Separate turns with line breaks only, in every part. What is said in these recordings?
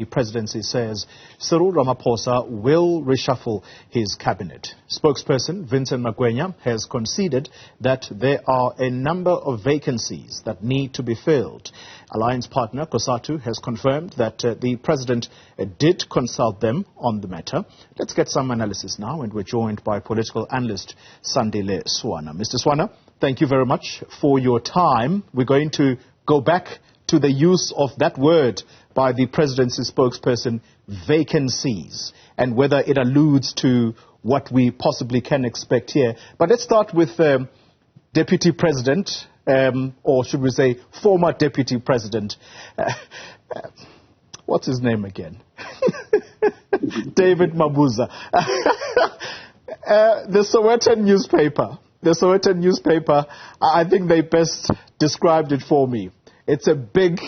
The presidency says Cyril Ramaphosa will reshuffle his cabinet. Spokesperson Vincent Magwenya has conceded that there are a number of vacancies that need to be filled. Alliance partner COSATU has confirmed that the president did consult them on the matter. Let's get some analysis now, and we're joined by political analyst Sandile Swana. Mr. Swana, thank you very much for your time. We're going to go back to the use of that word by the presidency spokesperson, vacancies, and whether it alludes to what we possibly can expect here. But let's start with Deputy President, or should we say former Deputy President. What's his name again? David Mabuza. The Sowetan newspaper, I think they best described it for me. It's a big,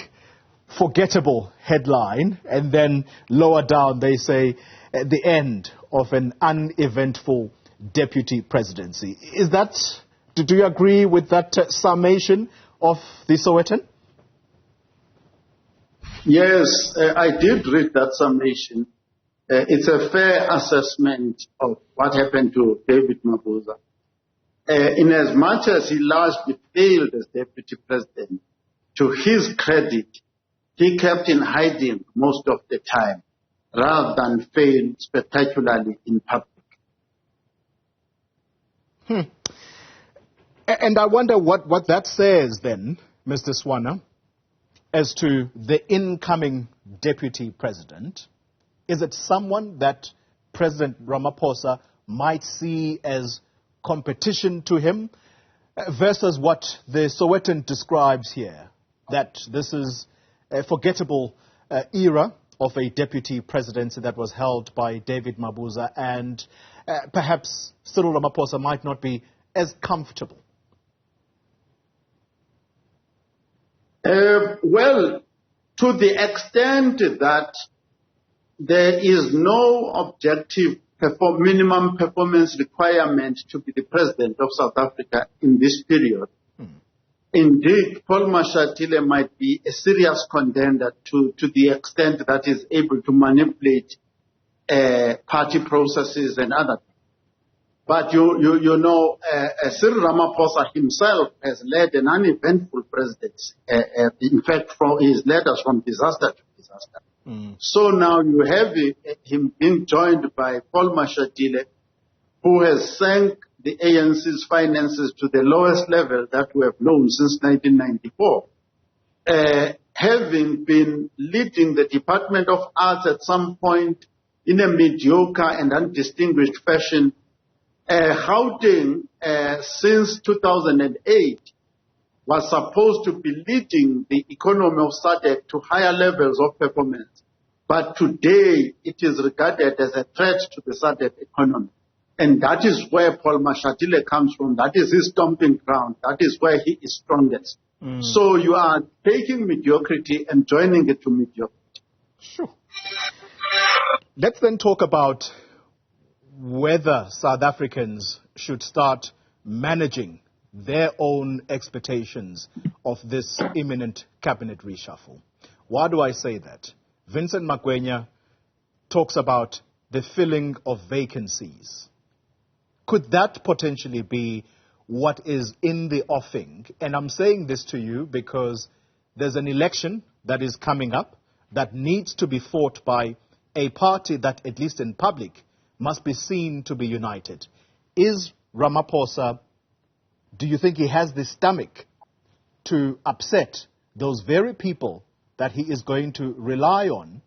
forgettable headline, and then lower down they say the end of an uneventful deputy presidency. Is that, do you agree with that summation of the Sowetan?
Yes, I did read that summation. It's a fair assessment of what happened to David Mabuza. In as much as he largely failed as deputy president, to his credit, he kept in hiding most of the time, rather than fail spectacularly in public.
And I wonder what that says then, Mr. Swana, as to the incoming deputy president. Is it someone that President Ramaphosa might see as competition to him versus what the Sowetan describes here, that this is a forgettable era of a deputy presidency that was held by David Mabuza, and perhaps Cyril Ramaphosa might not be as comfortable?
Well, to the extent that there is no objective minimum performance requirement to be the president of South Africa in this period, indeed, Paul Mashatile might be a serious contender to the extent that is able to manipulate party processes and other things. But you know, Cyril Ramaphosa himself has led an uneventful presidency. In fact, he's led us from disaster to disaster. So now you have him being joined by Paul Mashatile, who has sank the ANC's finances to the lowest level that we have known since 1994. Having been leading the Department of Arts at some point in a mediocre and undistinguished fashion, Gauteng since 2008 was supposed to be leading the economy of SADC to higher levels of performance. But today, it is regarded as a threat to the SADC economy. And that is where Paul Mashatile comes from. That is his stomping ground. That is where he is strongest. So you are taking mediocrity and joining it to mediocrity.
Sure. Let's then talk about whether South Africans should start managing their own expectations of this imminent cabinet reshuffle. Why do I say that? Vincent Magwenya talks about the filling of vacancies. Could that potentially be what is in the offing? And I'm saying this to you because there's an election that is coming up that needs to be fought by a party that, at least in public, must be seen to be united. Is Ramaphosa, do you think he has the stomach to upset those very people that he is going to rely on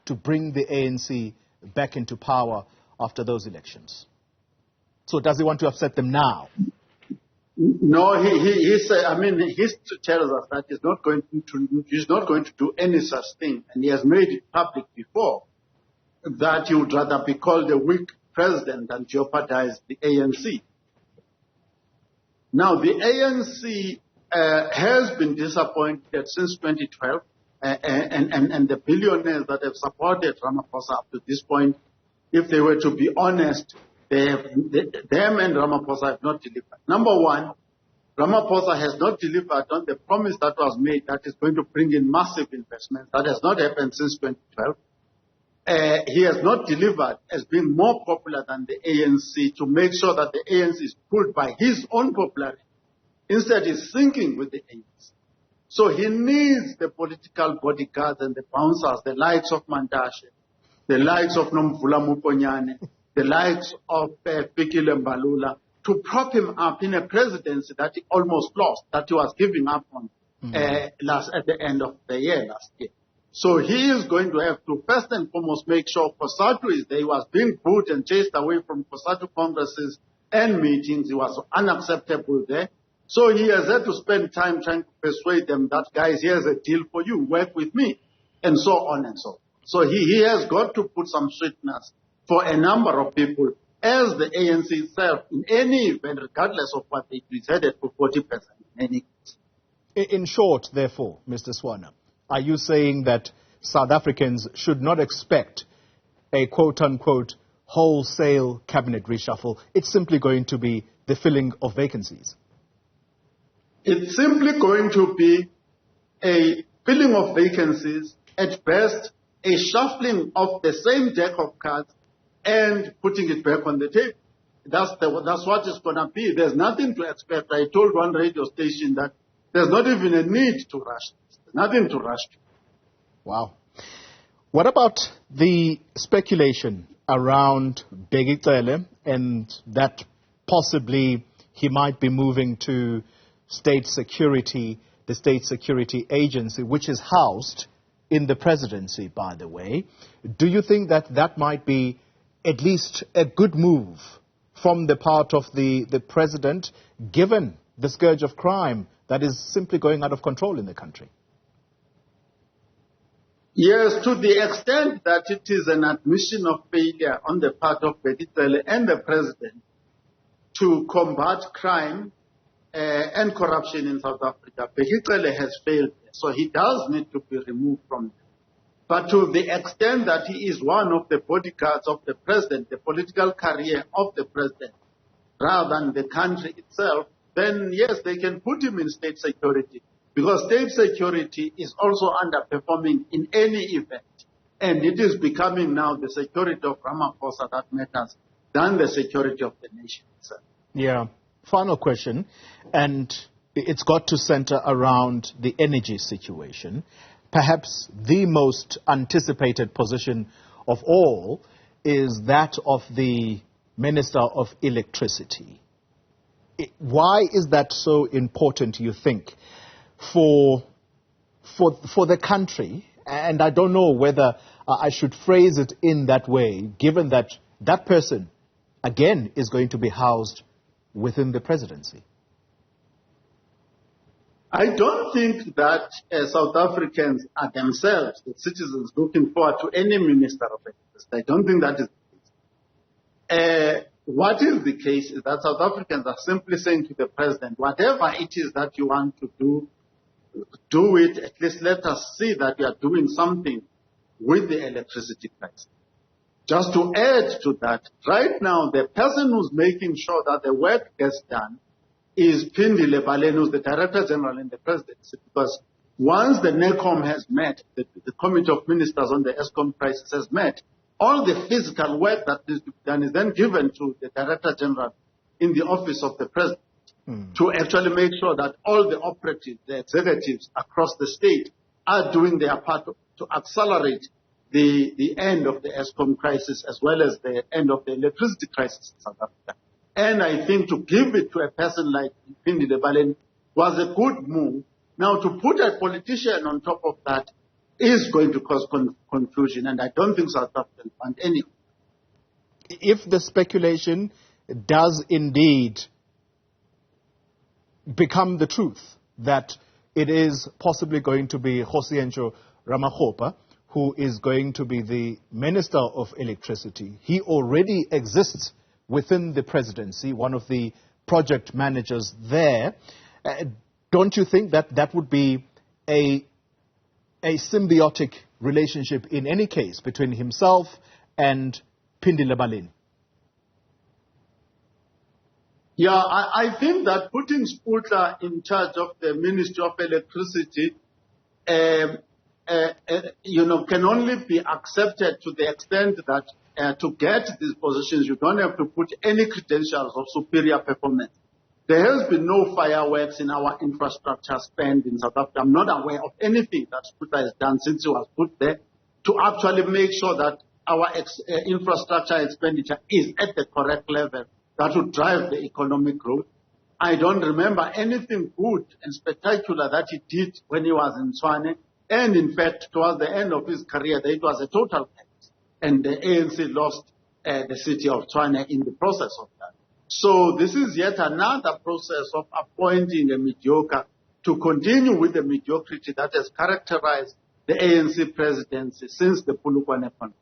to bring the ANC back into power after those elections? So does he want to upset them now?
No, he said, I mean, history tells us that he's not going to do any such thing. And he has made it public before that he would rather be called a weak president than jeopardize the ANC. Now, the ANC has been disappointed since 2012, and the billionaires that have supported Ramaphosa up to this point, if they were to be honest, them and Ramaphosa have not delivered. Number one, Ramaphosa has not delivered on the promise that was made that is going to bring in massive investments. That has not happened since 2012. He has not delivered as being more popular than the ANC to make sure that the ANC is pulled by his own popularity. Instead, he's sinking with the ANC. So he needs the political bodyguards and the bouncers, the likes of Mandashe, the likes of Nomvula Muponyane, the likes of Fikile Mbalula, to prop him up in a presidency that he almost lost, that he was giving up on at the end of the year last year. So he is going to have to first and foremost make sure COSATU is there. He was being booed and chased away from COSATU congresses and meetings. He was unacceptable there. So he has had to spend time trying to persuade them that, guys, here's a deal for you, work with me, and so on and so on. So he has got to put some sweetness for a number of people, as the ANC itself, in any event, regardless of what they do, is headed for 40% in any case.
In short, therefore, Mr. Swana, are you saying that South Africans should not expect a quote-unquote wholesale cabinet reshuffle? It's simply going to be the filling of vacancies.
It's simply going to be a filling of vacancies, at best, a shuffling of the same deck of cards and putting it back on the table. That's what it's going to be. There's nothing to expect. I told one radio station that there's not even a need to rush. There's nothing to rush to.
Wow. What about the speculation around Begicele and that possibly he might be moving to state security, the state security agency, which is housed in the presidency, by the way? Do you think that that might be at least a good move from the part of the president, given the scourge of crime that is simply going out of control in the country?
Yes, to the extent that it is an admission of failure on the part of Begicele and the president to combat crime and corruption in South Africa, Begicele has failed, so he does need to be removed from them. But to the extent that he is one of the bodyguards of the president, the political career of the president, rather than the country itself, then yes, they can put him in state security, because state security is also underperforming in any event. And it is becoming now the security of Ramaphosa that matters than the security of the nation itself.
Yeah. Final question, and it's got to center around the energy situation. Perhaps the most anticipated position of all is that of the Minister of Electricity. Why is that so important, you think, for the country? And I don't know whether I should phrase it in that way, given that that person, again, is going to be housed within the presidency.
I don't think that South Africans are themselves, the citizens, looking forward to any minister of electricity. I don't think that is the case. What is the case is that South Africans are simply saying to the president, whatever it is that you want to do, do it. At least let us see that you are doing something with the electricity crisis. Just to add to that, right now, the person who's making sure that the work gets done is Sandile Swana, who's the Director General in the presidency, because once the NECOM has met, the Committee of Ministers on the ESCOM crisis has met, all the physical work that is done is then given to the Director General in the office of the President to actually make sure that all the operatives, the executives across the state are doing their part to accelerate the end of the ESCOM crisis as well as the end of the electricity crisis in South Africa. And I think to give it to a person like Sandile Swana was a good move. Now, to put a politician on top of that is going to cause confusion, and I don't think South Africans want any.
If the speculation does indeed become the truth, that it is possibly going to be Hosientsho Ramakgopa who is going to be the Minister of Electricity, he already exists within the presidency, one of the project managers there. Don't you think that that would be a symbiotic relationship in any case between himself and Sandile Swana?
Yeah, I think that putting Sputla in charge of the Ministry of Electricity, can only be accepted to the extent that to get these positions, you don't have to put any credentials of superior performance. There has been no fireworks in our infrastructure spend in South Africa. I'm not aware of anything that Sputla has done since he was put there to actually make sure that our infrastructure expenditure is at the correct level that would drive the economic growth. I don't remember anything good and spectacular that he did when he was in Swana. And in fact, towards the end of his career, it was a total collapse. And the ANC lost the city of Swana in the process of that. So this is yet another process of appointing a mediocre to continue with the mediocrity that has characterized the ANC presidency since the Polokwane Conference.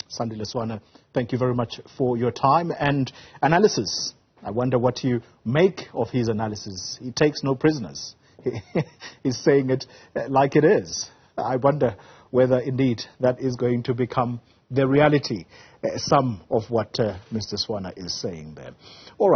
Sandile Swana, thank you very much for your time and analysis. I wonder what you make of his analysis. He takes no prisoners. He's saying it like it is. I wonder whether indeed that is going to become the reality, some of what Mr. Swana is saying there. All right.